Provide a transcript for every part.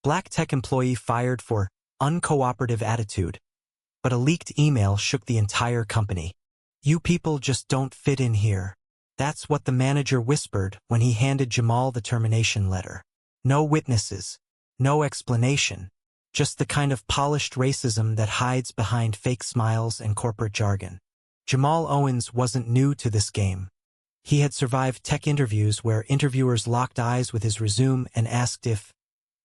Black tech employee fired for uncooperative attitude. But a leaked email shook the entire company. "You people just don't fit in here." That's what the manager whispered when he handed Jamal the termination letter. No witnesses, no explanation, just the kind of polished racism that hides behind fake smiles and corporate jargon. Jamal Owens wasn't new to this game. He had survived tech interviews where interviewers locked eyes with his resume and asked if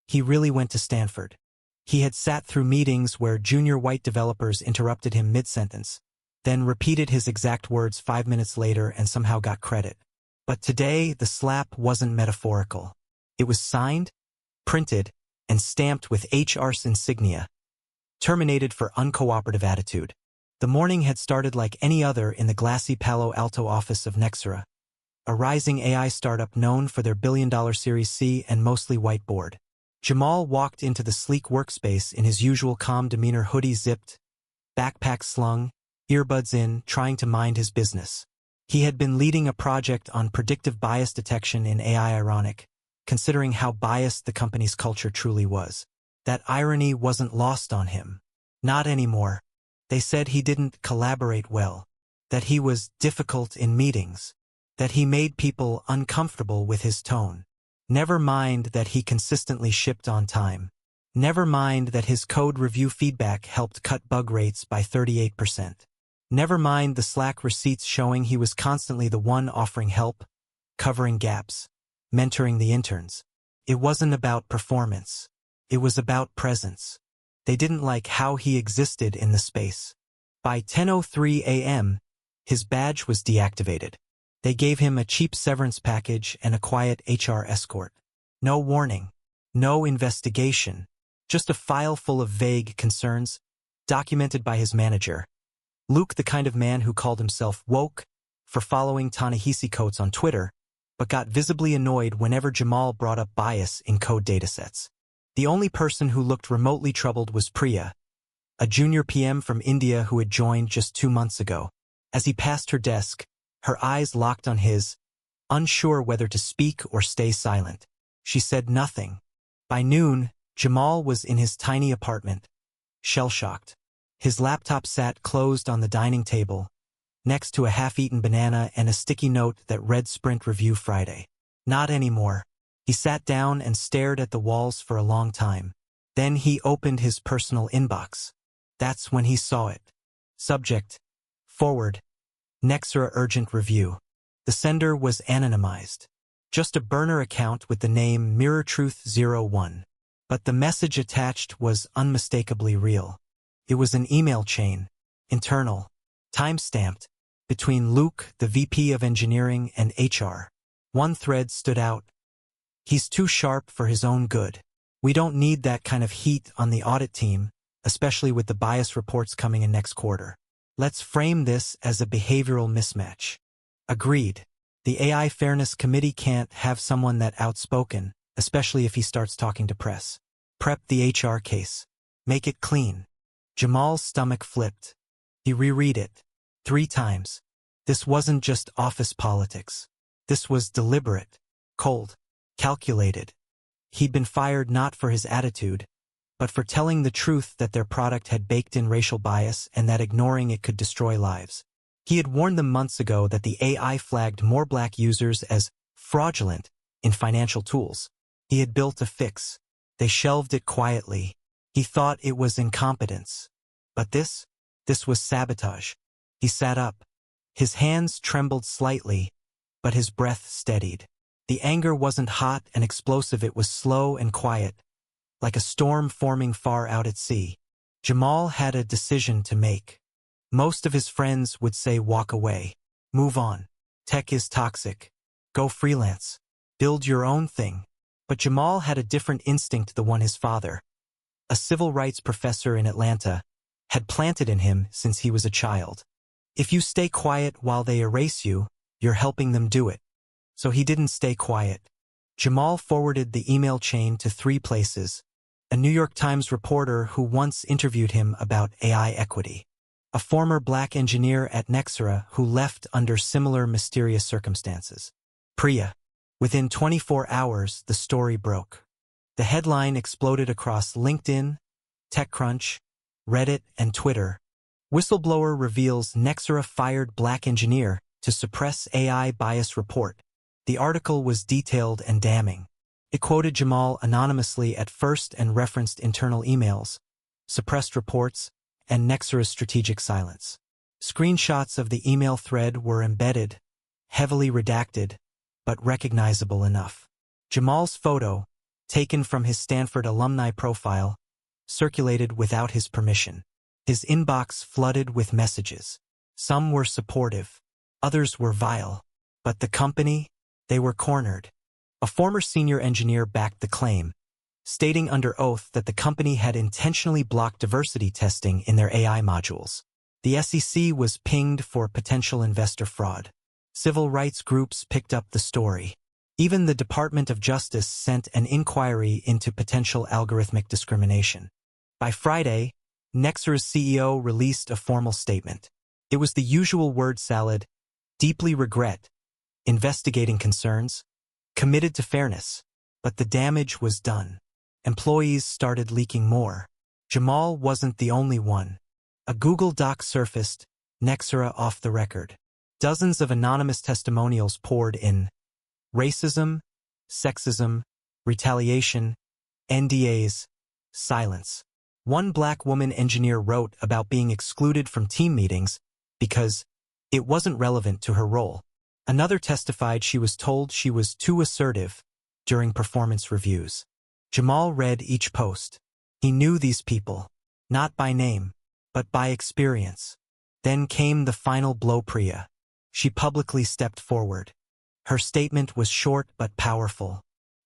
he really went to Stanford. He had sat through meetings where junior white developers interrupted him mid-sentence, then repeated his exact words 5 minutes later and somehow got credit. But today, the slap wasn't metaphorical. It was signed, printed, and stamped with HR's insignia. Terminated for uncooperative attitude. The morning had started like any other in the glassy Palo Alto office of Nexera, a rising AI startup known for their billion-dollar Series C and mostly white board. Jamal walked into the sleek workspace in his usual calm demeanor, hoodie zipped, backpack slung, earbuds in, trying to mind his business. He had been leading a project on predictive bias detection in AI, ironic, considering how biased the company's culture truly was. That irony wasn't lost on him. Not anymore. They said he didn't collaborate well, that he was difficult in meetings, that he made people uncomfortable with his tone. Never mind that he consistently shipped on time. Never mind that his code review feedback helped cut bug rates by 38%. Never mind the Slack receipts showing he was constantly the one offering help, covering gaps, mentoring the interns. It wasn't about performance. It was about presence. They didn't like how he existed in the space. By 10:03 a.m., his badge was deactivated. They gave him a cheap severance package and a quiet HR escort. No warning, no investigation, just a file full of vague concerns, documented by his manager. Luke, the kind of man who called himself woke for following Ta-Nehisi Coates on Twitter, but got visibly annoyed whenever Jamal brought up bias in code datasets. The only person who looked remotely troubled was Priya, a junior PM from India who had joined just 2 months ago. As he passed her desk, her eyes locked on his, unsure whether to speak or stay silent. She said nothing. By noon, Jamal was in his tiny apartment, shell-shocked. His laptop sat closed on the dining table, next to a half-eaten banana and a sticky note that read Sprint Review Friday. Not anymore. He sat down and stared at the walls for a long time. Then he opened his personal inbox. That's when he saw it. Subject: Forward. Nexera Urgent Review. The sender was anonymized. Just a burner account with the name MirrorTruth01. But the message attached was unmistakably real. It was an email chain, internal, time-stamped, between Luke, the VP of Engineering, and HR. One thread stood out. "He's too sharp for his own good. We don't need that kind of heat on the audit team, especially with the bias reports coming in next quarter. Let's frame this as a behavioral mismatch." Agreed. The AI Fairness Committee can't have someone that outspoken, especially if he starts talking to press. Prep the HR case. Make it clean. Jamal's stomach flipped. He reread it 3 times. This wasn't just office politics. This was deliberate, cold, calculated. He'd been fired not for his attitude, but for telling the truth that their product had baked in racial bias and that ignoring it could destroy lives. He had warned them months ago that the AI flagged more black users as fraudulent in financial tools. He had built a fix. They shelved it quietly. He thought it was incompetence. But this was sabotage. He sat up. His hands trembled slightly, but his breath steadied. The anger wasn't hot and explosive, it was slow and quiet, like a storm forming far out at sea. Jamal had a decision to make. Most of his friends would say walk away, move on. Tech is toxic. Go freelance. Build your own thing. But Jamal had a different instinct, the one his father, a civil rights professor in Atlanta, had planted in him since he was a child. If you stay quiet while they erase you, you're helping them do it. So he didn't stay quiet. Jamal forwarded the email chain to 3 places: a New York Times reporter who once interviewed him about AI equity, a former black engineer at Nexera who left under similar mysterious circumstances, Priya. Within 24 hours, the story broke. The headline exploded across LinkedIn, TechCrunch, Reddit, and Twitter. Whistleblower reveals Nexera fired black engineer to suppress AI bias report. The article was detailed and damning. It quoted Jamal anonymously at first and referenced internal emails, suppressed reports, and Nexera's strategic silence. Screenshots of the email thread were embedded, heavily redacted, but recognizable enough. Jamal's photo, taken from his Stanford alumni profile, circulated without his permission. His inbox flooded with messages. Some were supportive, others were vile. But the company, they were cornered. A former senior engineer backed the claim, stating under oath that the company had intentionally blocked diversity testing in their AI modules. The SEC was pinged for potential investor fraud. Civil rights groups picked up the story. Even the Department of Justice sent an inquiry into potential algorithmic discrimination. By Friday, Nexera's CEO released a formal statement. It was the usual word salad: deeply regret, investigating concerns, committed to fairness. But the damage was done. Employees started leaking more. Jamal wasn't the only one. A Google Doc surfaced, Nexera off the record. Dozens of anonymous testimonials poured in. Racism, sexism, retaliation, NDAs, silence. One black woman engineer wrote about being excluded from team meetings because it wasn't relevant to her role. Another testified she was told she was too assertive during performance reviews. Jamal read each post. He knew these people, not by name, but by experience. Then came the final blow. Priya. She publicly stepped forward. Her statement was short but powerful.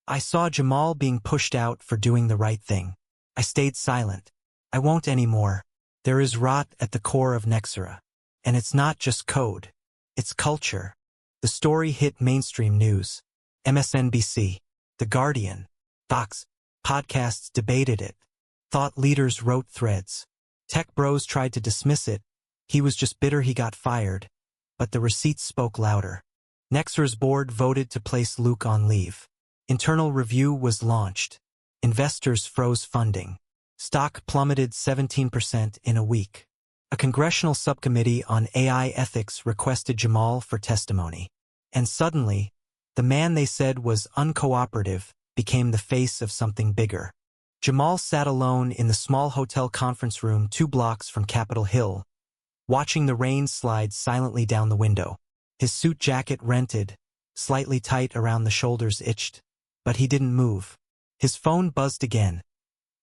I saw Jamal being pushed out for doing the right thing. I stayed silent. I won't anymore. There is rot at the core of Nexera. And it's not just code. It's culture. The story hit mainstream news. MSNBC, The Guardian, Fox, podcasts debated it. Thought leaders wrote threads. Tech bros tried to dismiss it. He was just bitter he got fired. But the receipts spoke louder. Nexera's board voted to place Luke on leave. Internal review was launched. Investors froze funding. Stock plummeted 17% in a week. A congressional subcommittee on AI ethics requested Jamal for testimony. And suddenly, the man they said was uncooperative became the face of something bigger. Jamal sat alone in the small hotel conference room 2 blocks from Capitol Hill, watching the rain slide silently down the window. His suit jacket rented, slightly tight around the shoulders itched, but he didn't move. His phone buzzed again.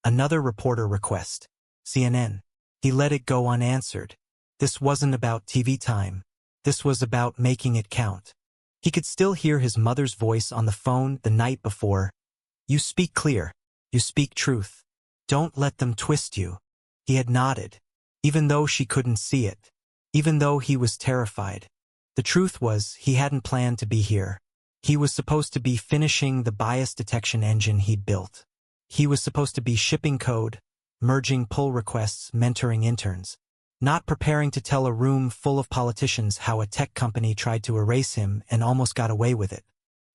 Another reporter request. CNN. He let it go unanswered. This wasn't about TV time. This was about making it count. He could still hear his mother's voice on the phone the night before. You speak clear. You speak truth. Don't let them twist you. He had nodded, even though she couldn't see it, even though he was terrified. The truth was, he hadn't planned to be here. He was supposed to be finishing the bias detection engine he'd built. He was supposed to be shipping code, merging pull requests, mentoring interns, not preparing to tell a room full of politicians how a tech company tried to erase him and almost got away with it.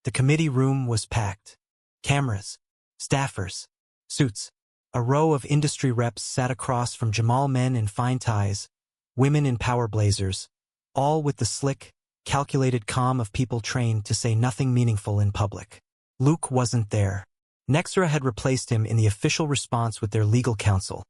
The committee room was packed. Cameras, staffers, suits. A row of industry reps sat across from Jamal, men in fine ties, women in power blazers, all with the slick, calculated calm of people trained to say nothing meaningful in public. Luke wasn't there. Nexera had replaced him in the official response with their legal counsel,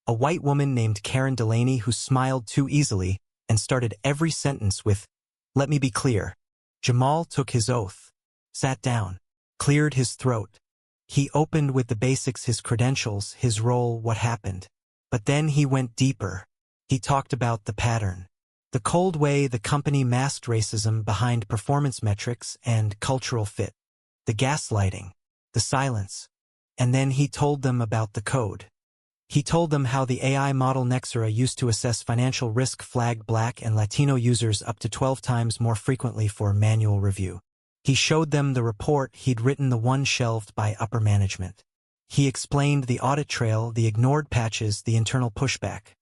a white woman named Karen Delaney who smiled too easily and started every sentence with, "Let me be clear." Jamal took his oath, sat down, cleared his throat. He opened with the basics: his credentials, his role, what happened. But then he went deeper. He talked about the pattern. The cold way the company masked racism behind performance metrics and cultural fit. The gaslighting. The silence. And then he told them about the code. He told them how the AI model Nexera used to assess financial risk flagged Black and Latino users up to 12 times more frequently for manual review. He showed them the report he'd written, the one shelved by upper management. He explained the audit trail, the ignored patches, the internal pushback.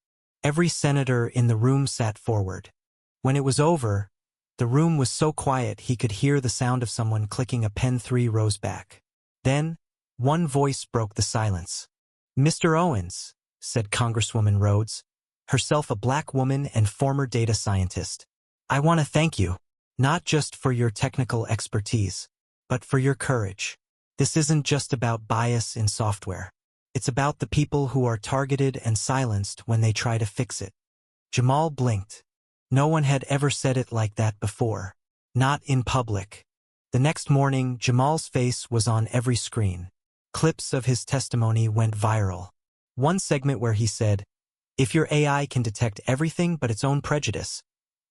Every senator in the room sat forward. When it was over, the room was so quiet he could hear the sound of someone clicking a pen 3 rows back. Then, One voice broke the silence. "Mr. Owens," said Congresswoman Rhodes, herself a black woman and former data scientist. "I want to thank you, not just for your technical expertise, but for your courage. This isn't just about bias in software. It's about the people who are targeted and silenced when they try to fix it." Jamal blinked. No one had ever said it like that before. Not in public. The next morning, Jamal's face was on every screen. Clips of his testimony went viral. One segment where he said, "If your AI can detect everything but its own prejudice,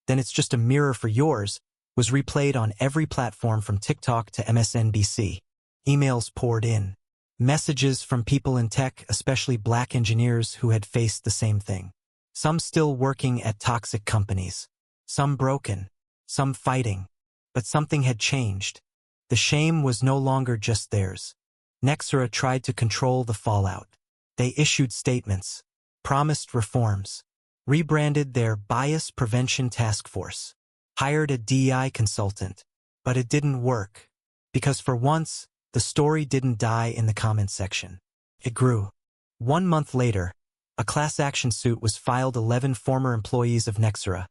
then it's just a mirror for yours," was replayed on every platform from TikTok to MSNBC. Emails poured in. Messages from people in tech, especially black engineers who had faced the same thing. Some still working at toxic companies. Some broken. Some fighting. But something had changed. The shame was no longer just theirs. Nexera tried to control the fallout. They issued statements, promised reforms, rebranded their Bias Prevention Task Force, hired a DEI consultant, but it didn't work. Because for once, the story didn't die in the comment section. It grew. 1 month later, a class action suit was filed. 11 former employees of Nexera,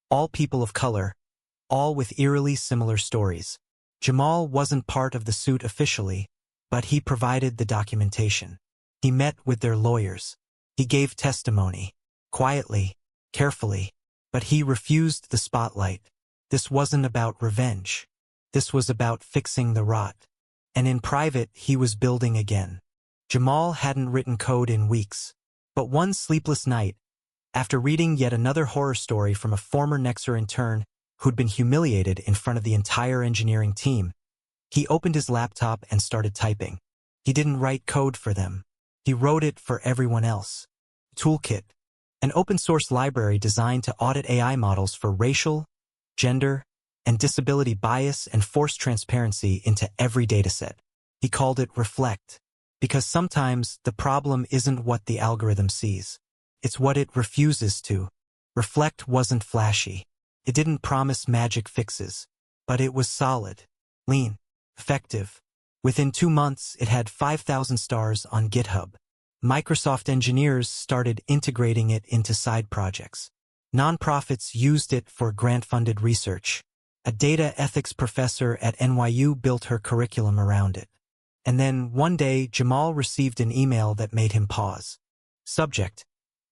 all people of color, all with eerily similar stories. Jamal wasn't part of the suit officially, but he provided the documentation. He met with their lawyers. He gave testimony, quietly, carefully, but he refused the spotlight. This wasn't about revenge. This was about fixing the rot. And in private, he was building again. Jamal hadn't written code in weeks. But one sleepless night, after reading yet another horror story from a former Nexera intern who'd been humiliated in front of the entire engineering team, he opened his laptop and started typing. He didn't write code for them. He wrote it for everyone else. Toolkit, an open-source library designed to audit AI models for racial, gender, and disability bias and force transparency into every dataset. He called it Reflect, because sometimes the problem isn't what the algorithm sees. It's what it refuses to. Reflect wasn't flashy. It didn't promise magic fixes, but it was solid, lean, effective. Within 2 months, it had 5,000 stars on GitHub. Microsoft engineers started integrating it into side projects. Nonprofits used it for grant-funded research. A data ethics professor at NYU built her curriculum around it. And then, one day, Jamal received an email that made him pause. Subject: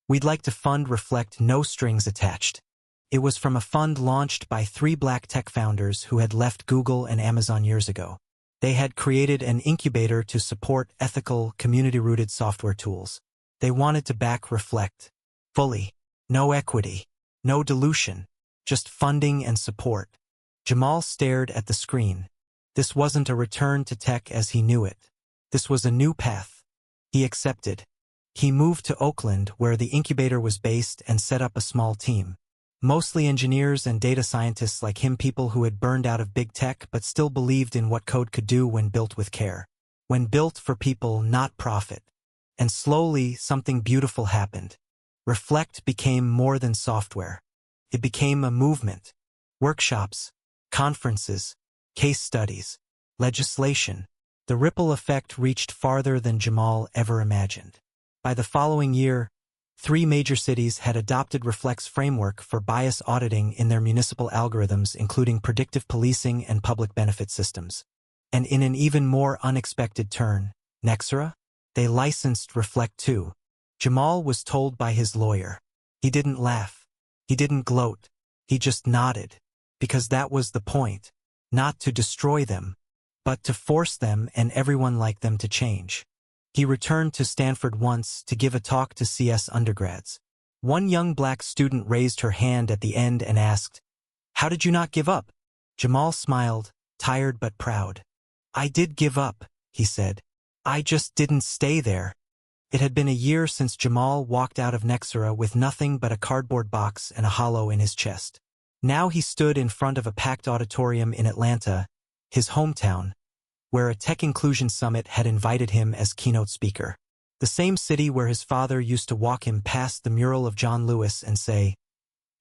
"We'd like to fund Reflect, no strings attached." It was from a fund launched by 3 black tech founders who had left Google and Amazon years ago. They had created an incubator to support ethical, community-rooted software tools. They wanted to back Reflect fully. No equity, no dilution, just funding and support. Jamal stared at the screen. This wasn't a return to tech as he knew it. This was a new path. He accepted. He moved to Oakland, where the incubator was based, and set up a small team. Mostly engineers and data scientists like him, people who had burned out of big tech but still believed in what code could do when built with care. When built for people, not profit. And slowly, something beautiful happened. Reflect became more than software. It became a movement. Workshops, conferences, case studies, legislation. The ripple effect reached farther than Jamal ever imagined. By the following year, 3 major cities had adopted Reflect's framework for bias auditing in their municipal algorithms, including predictive policing and public benefit systems. And in an even more unexpected turn, Nexera? They licensed Reflect too. Jamal was told by his lawyer. He didn't laugh. He didn't gloat. He just nodded. Because that was the point. Not to destroy them, but to force them and everyone like them to change. He returned to Stanford once to give a talk to CS undergrads. One young black student raised her hand at the end and asked, "How did you not give up?" Jamal smiled, tired but proud. "I did give up," he said. "I just didn't stay there." It had been a year since Jamal walked out of Nexera with nothing but a cardboard box and a hollow in his chest. Now he stood in front of a packed auditorium in Atlanta, his hometown, where a tech inclusion summit had invited him as keynote speaker. The same city where his father used to walk him past the mural of John Lewis and say,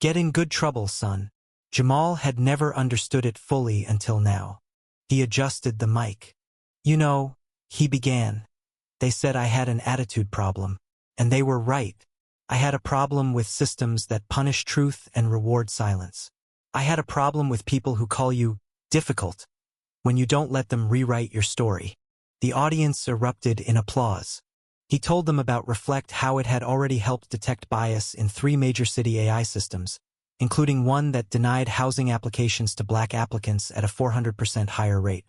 "Get in good trouble, son." Jamal had never understood it fully until now. He adjusted the mic. "You know, He began. They said I had an attitude problem. And they were right. I had a problem with systems that punish truth and reward silence. I had a problem with people who call you difficult when you don't let them rewrite your story. The audience erupted in applause. He told them about Reflect, how it had already helped detect bias in 3 major city AI systems, including one that denied housing applications to black applicants at a 400% higher rate.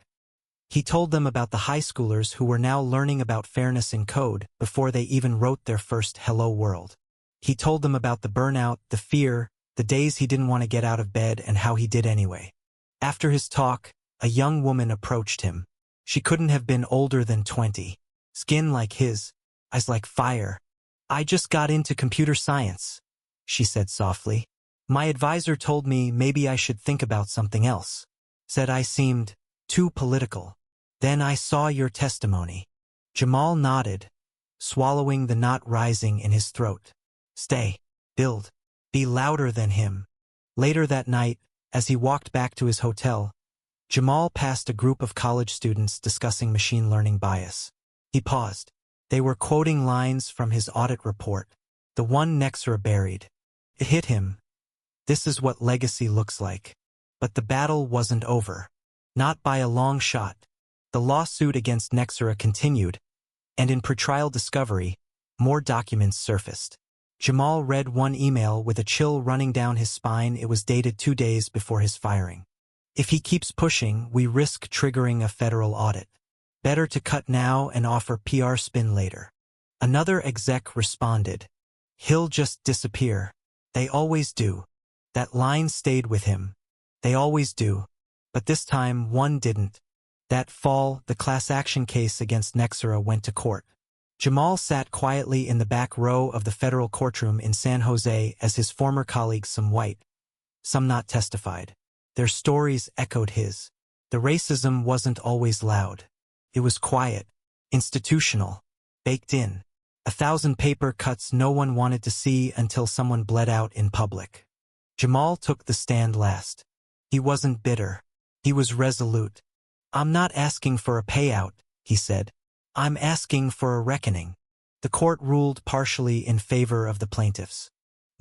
He told them about the high schoolers who were now learning about fairness in code before they even wrote their first Hello World. He told them about the burnout, the fear, the days he didn't want to get out of bed, and how he did anyway. After his talk, a young woman approached him. She couldn't have been older than 20. Skin like his, eyes like fire. "I just got into computer science," she said softly. "My advisor told me maybe I should think about something else. Said I seemed too political. Then I saw your testimony." Jamal nodded, swallowing the knot rising in his throat. Stay. Build. Be louder than him. Later that night, as he walked back to his hotel, Jamal passed a group of college students discussing machine learning bias. He paused. They were quoting lines from his audit report, the one Nexera buried. It hit him. This is what legacy looks like. But the battle wasn't over. Not by a long shot. The lawsuit against Nexera continued, and in pretrial discovery, more documents surfaced. Jamal read one email with a chill running down his spine. It was dated 2 days before his firing. "If he keeps pushing, we risk triggering a federal audit. Better to cut now and offer PR spin later." Another exec responded, "He'll just disappear. They always do." That line stayed with him. They always do. But this time, one didn't. That fall, the class action case against Nexera went to court. Jamal sat quietly in the back row of the federal courtroom in San Jose as his former colleagues, some white, some not, testified. Their stories echoed his. The racism wasn't always loud. It was quiet, institutional, baked in. 1,000 paper cuts no one wanted to see until someone bled out in public. Jamal took the stand last. He wasn't bitter. He was resolute. "I'm not asking for a payout," he said. "I'm asking for a reckoning." The court ruled partially in favor of the plaintiffs.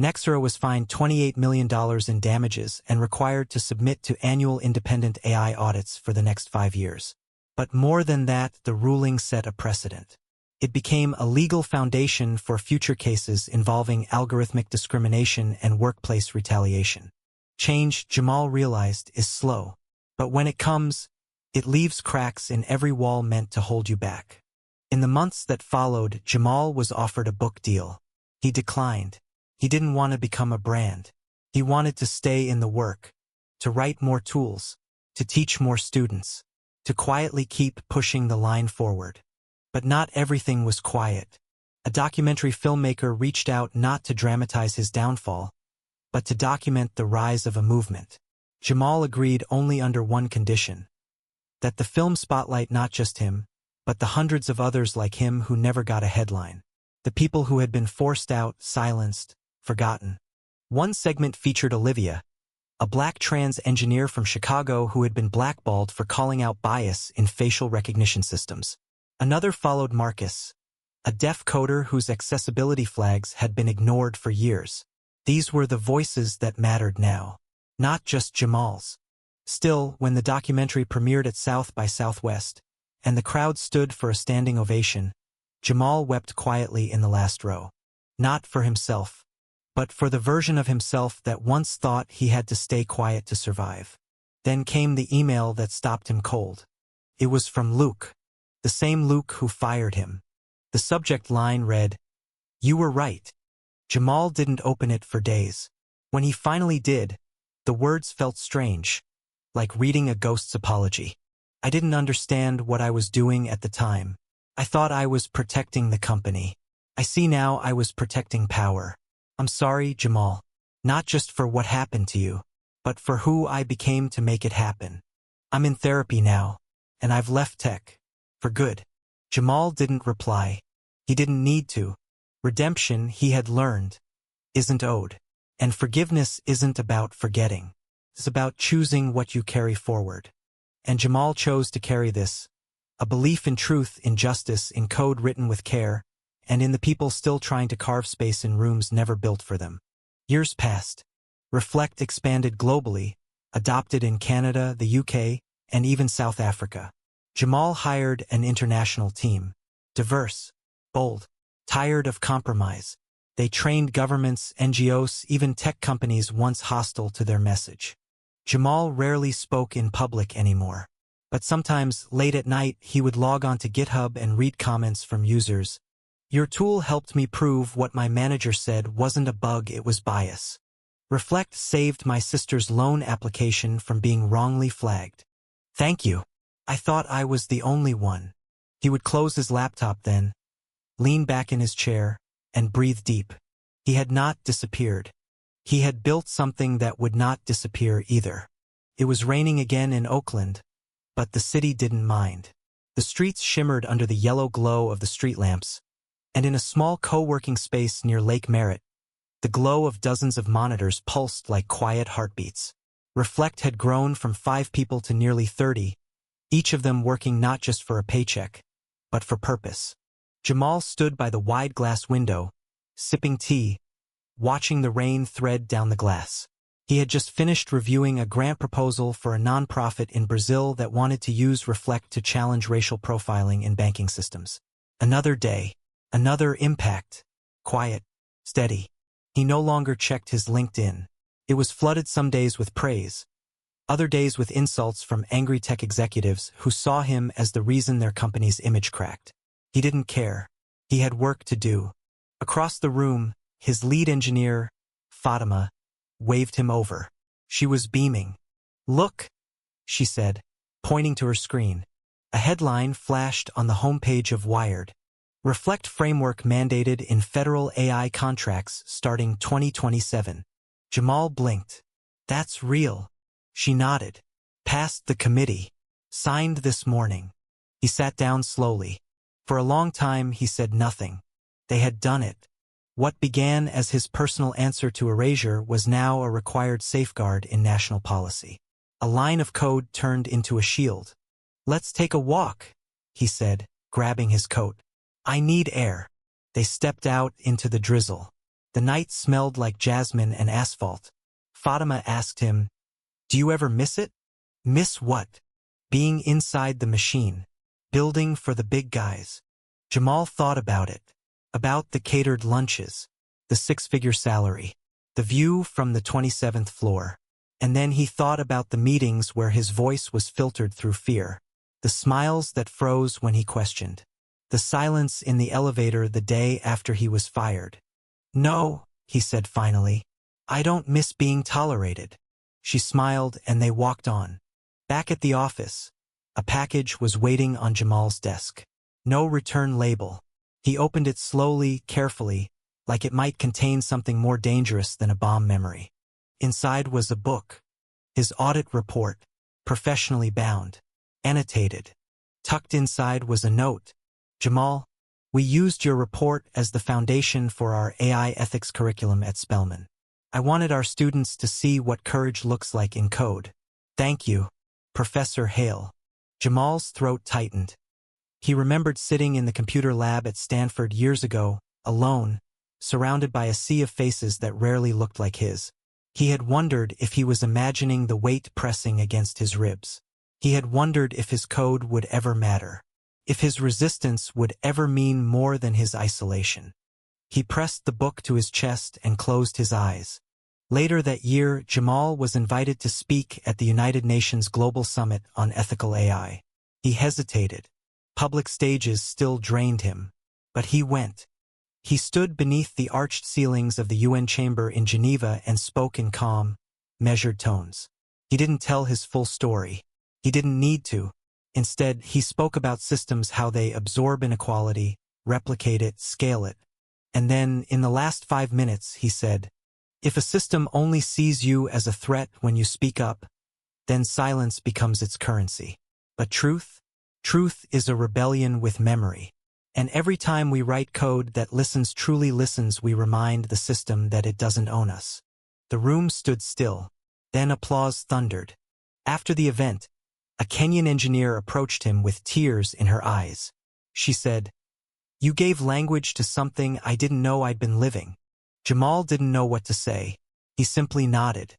Nexera was fined $28 million in damages and required to submit to annual independent AI audits for the next 5 years. But more than that, the ruling set a precedent. It became a legal foundation for future cases involving algorithmic discrimination and workplace retaliation. Change, Jamal realized, is slow. But when it comes, it leaves cracks in every wall meant to hold you back. In the months that followed, Jamal was offered a book deal. He declined. He didn't want to become a brand. He wanted to stay in the work, to write more tools, to teach more students, to quietly keep pushing the line forward. But not everything was quiet. A documentary filmmaker reached out not to dramatize his downfall, but to document the rise of a movement. Jamal agreed only under one condition: that the film spotlight not just him, but the hundreds of others like him who never got a headline. The people who had been forced out, silenced, forgotten. One segment featured Olivia, a black trans engineer from Chicago who had been blackballed for calling out bias in facial recognition systems. Another followed Marcus, a deaf coder whose accessibility flags had been ignored for years. These were the voices that mattered now, not just Jamal's. Still, when the documentary premiered at South by Southwest, and the crowd stood for a standing ovation, Jamal wept quietly in the last row. Not for himself, but for the version of himself that once thought he had to stay quiet to survive. Then came the email that stopped him cold. It was from Luke, the same Luke who fired him. The subject line read, "You were right." Jamal didn't open it for days. When he finally did, the words felt strange, like reading a ghost's apology. "I didn't understand what I was doing at the time. I thought I was protecting the company. I see now I was protecting power. I'm sorry, Jamal. Not just for what happened to you, but for who I became to make it happen. I'm in therapy now, and I've left tech. For good." Jamal didn't reply. He didn't need to. Redemption, he had learned, isn't owed. And forgiveness isn't about forgetting. It's about choosing what you carry forward. And Jamal chose to carry this, a belief in truth, in justice, in code written with care, and in the people still trying to carve space in rooms never built for them. Years passed. Reflect expanded globally, adopted in Canada, the UK, and even South Africa. Jamal hired an international team. Diverse, bold, tired of compromise. They trained governments, NGOs, even tech companies once hostile to their message. Jamal rarely spoke in public anymore. But sometimes, late at night, he would log on to GitHub and read comments from users. "Your tool helped me prove what my manager said wasn't a bug, it was bias. Reflect saved my sister's loan application from being wrongly flagged. Thank you. I thought I was the only one." He would close his laptop then, lean back in his chair, and breathe deep. He had not disappeared. He had built something that would not disappear either. It was raining again in Oakland, but the city didn't mind. The streets shimmered under the yellow glow of the street lamps, and in a small co-working space near Lake Merritt, the glow of dozens of monitors pulsed like quiet heartbeats. Reflect had grown from 5 people to nearly 30, each of them working not just for a paycheck, but for purpose. Jamal stood by the wide glass window, sipping tea, watching the rain thread down the glass. He had just finished reviewing a grant proposal for a nonprofit in Brazil that wanted to use Reflect to challenge racial profiling in banking systems. Another day, another impact, quiet, steady. He no longer checked his LinkedIn. It was flooded some days with praise, other days with insults from angry tech executives who saw him as the reason their company's image cracked. He didn't care. He had work to do. Across the room, his lead engineer, Fatima, waved him over. She was beaming. "Look," she said, pointing to her screen. A headline flashed on the homepage of Wired. Reflect framework mandated in federal AI contracts starting 2027. Jamal blinked. "That's real." She nodded. "Passed the committee. Signed this morning." He sat down slowly. For a long time he said nothing. They had done it. What began as his personal answer to erasure was now a required safeguard in national policy. A line of code turned into a shield. "Let's take a walk," he said, grabbing his coat. "I need air." They stepped out into the drizzle. The night smelled like jasmine and asphalt. Fatima asked him, "Do you ever miss it?" "Miss what?" "Being inside the machine. Building for the big guys." Jamal thought about it. About the catered lunches, the 6-figure salary, the view from the 27th floor. And then he thought about the meetings where his voice was filtered through fear, the smiles that froze when he questioned, the silence in the elevator the day after he was fired. "No," he said finally, "I don't miss being tolerated." She smiled and they walked on. Back at the office, a package was waiting on Jamal's desk. No return label. He opened it slowly, carefully, like it might contain something more dangerous than a bomb memory. Inside was a book. His audit report, professionally bound, annotated. Tucked inside was a note. "Jamal, we used your report as the foundation for our AI ethics curriculum at Spelman. I wanted our students to see what courage looks like in code. Thank you, Professor Hale." Jamal's throat tightened. He remembered sitting in the computer lab at Stanford years ago, alone, surrounded by a sea of faces that rarely looked like his. He had wondered if he was imagining the weight pressing against his ribs. He had wondered if his code would ever matter, if his resistance would ever mean more than his isolation. He pressed the book to his chest and closed his eyes. Later that year, Jamal was invited to speak at the United Nations Global Summit on Ethical AI. He hesitated. Public stages still drained him. But he went. He stood beneath the arched ceilings of the UN chamber in Geneva and spoke in calm, measured tones. He didn't tell his full story. He didn't need to. Instead, he spoke about systems, how they absorb inequality, replicate it, scale it. And then, in the last 5 minutes, he said, "If a system only sees you as a threat when you speak up, then silence becomes its currency. But truth? Truth is a rebellion with memory. And every time we write code that listens, truly listens, we remind the system that it doesn't own us." The room stood still. Then applause thundered. After the event, A Kenyan engineer approached him with tears in her eyes. She said, "You gave language to something I didn't know I'd been living." Jamal didn't know what to say. He simply nodded.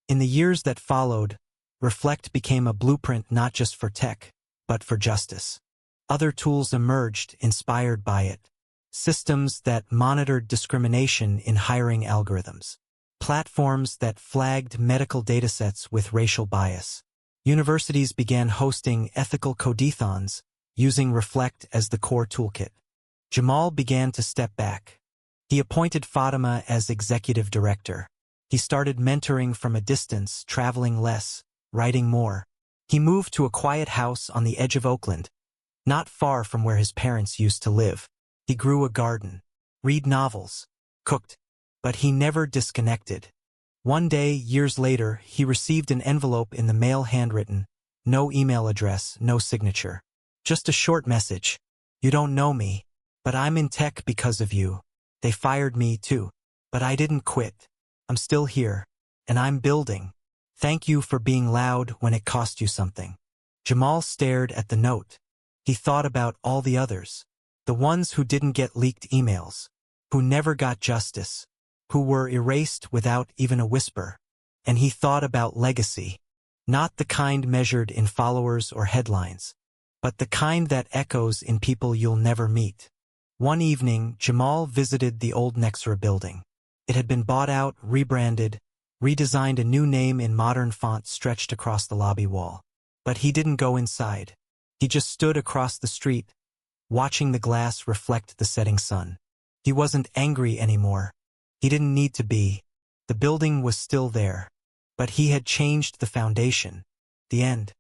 In the years that followed, Reflect became a blueprint not just for tech, but for justice. Other tools emerged inspired by it. Systems that monitored discrimination in hiring algorithms. Platforms that flagged medical datasets with racial bias. Universities began hosting ethical codeathons, using Reflect as the core toolkit. Jamal began to step back. He appointed Fatima as executive director. He started mentoring from a distance, traveling less, writing more. He moved to a quiet house on the edge of Oakland, not far from where his parents used to live. He grew a garden, read novels, cooked, but he never disconnected. One day, years later, he received an envelope in the mail handwritten, no email address, no signature. Just a short message. "You don't know me, but I'm in tech because of you. They fired me too, but I didn't quit. I'm still here, and I'm building. Thank you for being loud when it cost you something." Jamal stared at the note. He thought about all the others. The ones who didn't get leaked emails, who never got justice, who were erased without even a whisper. And he thought about legacy, not the kind measured in followers or headlines, but the kind that echoes in people you'll never meet. One evening, Jamal visited the old Nexra building. It had been bought out, rebranded, redesigned, a new name in modern font stretched across the lobby wall. But he didn't go inside. He just stood across the street, watching the glass reflect the setting sun. He wasn't angry anymore. He didn't need to be. The building was still there. But he had changed the foundation. The end.